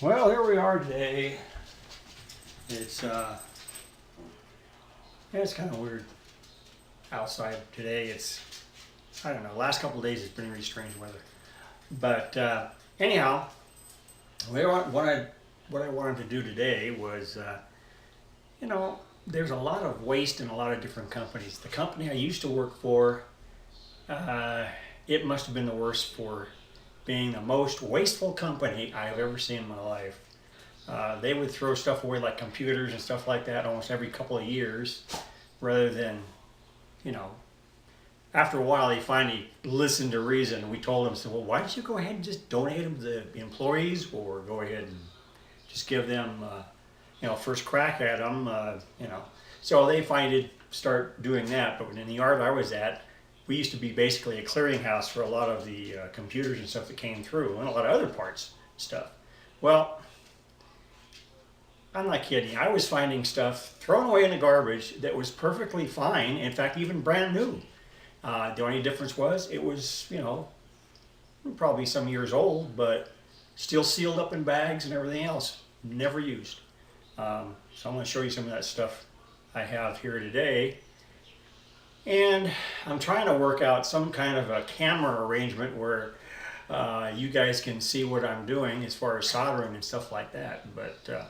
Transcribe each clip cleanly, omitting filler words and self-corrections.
Well, here we are today. It's it's kind of weird outside today. I don't know. Last couple of days it's been really strange weather. But anyhow, what I wanted to do today was, there's a lot of waste in a lot of different companies. The company I used to work for, it must have been the worst for being the most wasteful company I've ever seen in my life. They would throw stuff away like computers and stuff like that almost every couple of years, rather than, after a while they finally listened to reason. We told them, well, why don't you go ahead and just donate them to the employees, or go ahead and just give them, first crack at them, So they finally did start doing that. But in the yard I was at, we used to be basically a clearinghouse for a lot of the computers and stuff that came through, and a lot of other parts and stuff. Well, I'm not kidding. I was finding stuff thrown away in the garbage that was perfectly fine. In fact, even brand new. The only difference was it was, probably some years old, but still sealed up in bags and everything else. Never used. So I'm going to show you some of that stuff I have here today. And I'm trying to work out some kind of a camera arrangement where you guys can see what I'm doing as far as soldering and stuff like that. But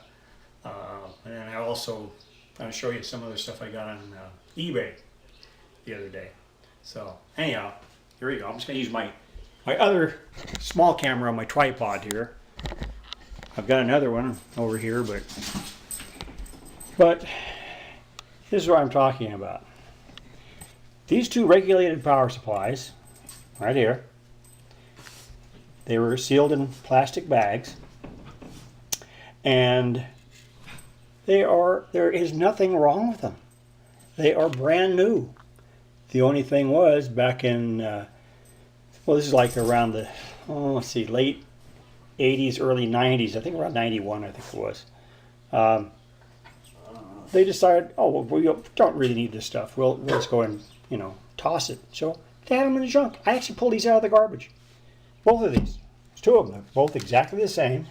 and then I'm going to show you some other stuff I got on eBay the other day. So anyhow, here we go. I'm just going to use my other small camera on my tripod here. I've got another one over here, but this is what I'm talking about. These two regulated power supplies, right here, they were sealed in plastic bags, and there is nothing wrong with them. They are brand new. The only thing was, back in, this is like around the, late 80s, early 90s, I think around 91, I think it was. They decided, we don't really need this stuff. We'll just go and, toss it. So they had them in the junk. I actually pulled these out of the garbage. Both of these. There's two of them. They're both exactly the same.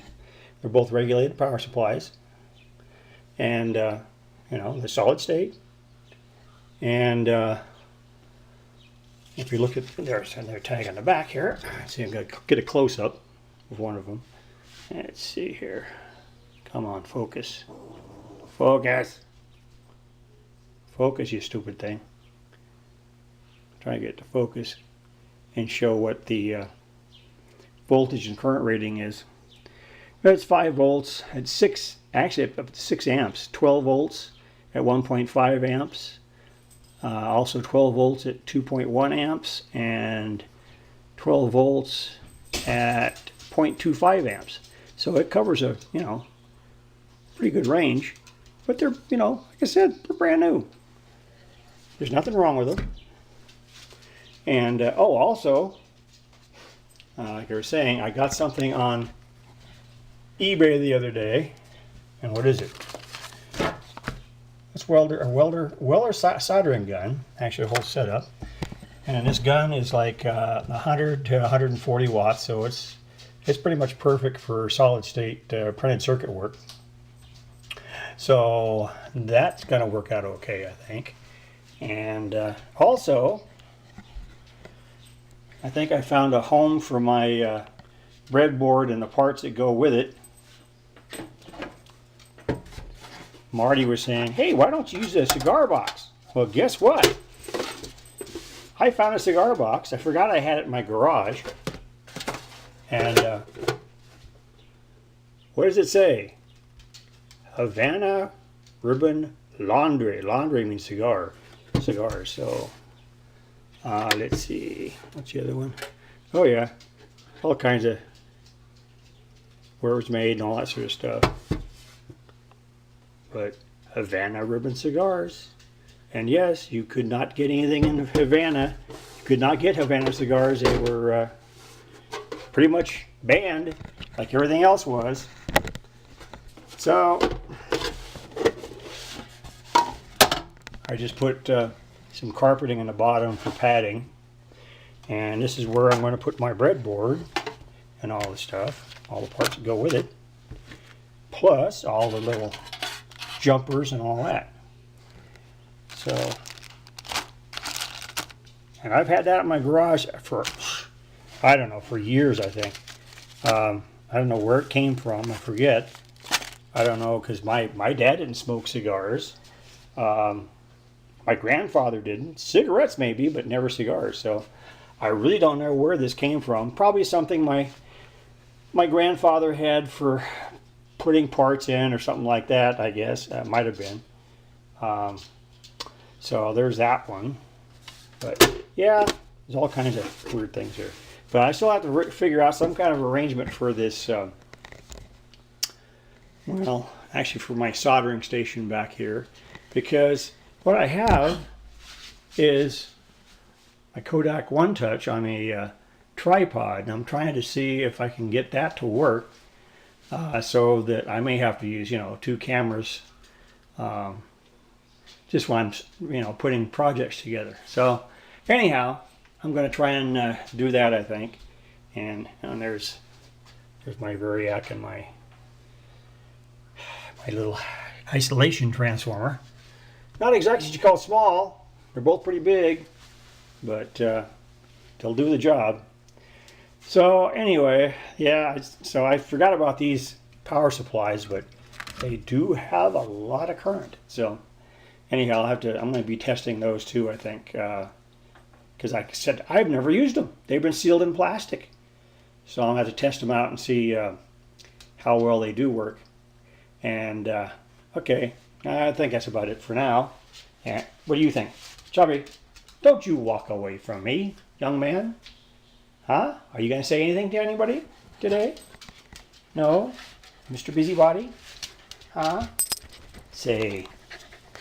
They're both regulated power supplies. And, they're solid state. And if you look at their tag on the back here, see, I'm going to get a close-up of one of them. Let's see here. Come on, focus. Focus. Focus, you stupid thing. Try to get to focus and show what the voltage and current rating is. It's 5 volts at 6, actually up to 6 amps, 12 volts at 1.5 amps, also 12 volts at 2.1 amps, and 12 volts at 0.25 amps. So it covers a, pretty good range. But they're, like I said, they're brand new. There's nothing wrong with them. And, also, like I was saying, I got something on eBay the other day. And what is it? It's a welder soldering gun, actually a whole setup. And this gun is like 100 to 140 watts, so it's pretty much perfect for solid state printed circuit work. So that's going to work out okay, I think. And also, I think I found a home for my breadboard and the parts that go with it. Marty was saying, hey, why don't you use a cigar box? Well, guess what? I found a cigar box. I forgot I had it in my garage. And what does it say? Havanna ribbon laundry. Laundry means cigar. Cigars. So let's see. What's the other one? Oh yeah, all kinds of where it was made and all that sort of stuff. But Havanna ribbon cigars. And yes, you could not get anything in Havanna. You could not get Havanna cigars. They were pretty much banned, like everything else was. So I just put some carpeting in the bottom for padding, and this is where I'm going to put my breadboard and all the stuff, all the parts that go with it. plus all the little jumpers and all that. So, and I've had that in my garage for, I don't know, for years, I think. I don't know where it came from. I forget. I don't know, because my dad didn't smoke cigars. My grandfather didn't. Cigarettes maybe, but never cigars. So I really don't know where this came from. Probably something my grandfather had for putting parts in or something like that, I guess. Might have been. So there's that one. But yeah, there's all kinds of weird things here. But I still have to figure out some kind of arrangement for this, well, actually for my soldering station back here. Because what I have is my Kodak One Touch on a tripod. And I'm trying to see if I can get that to work. So that I may have to use, you know, 2 cameras just when I'm, you know, putting projects together. So anyhow, I'm going to try and do that, I think. And there's my Variac and my little isolation transformer. Not exactly what you call small. They're both pretty big, but they'll do the job. So anyway, yeah, so I forgot about these power supplies, but they do have a lot of current. So anyhow, I'm going to be testing those too, I think, because like I said, I've never used them. They've been sealed in plastic. So I'll have to test them out and see how well they do work. And okay, I think that's about it for now. And what do you think? Chubby, don't you walk away from me, young man. Huh? Are you going to say anything to anybody today? No? Mr. Busybody? Huh? Say,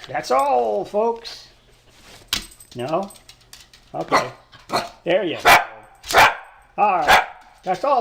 that's all, folks. No? Okay. There you go. All right. That's all.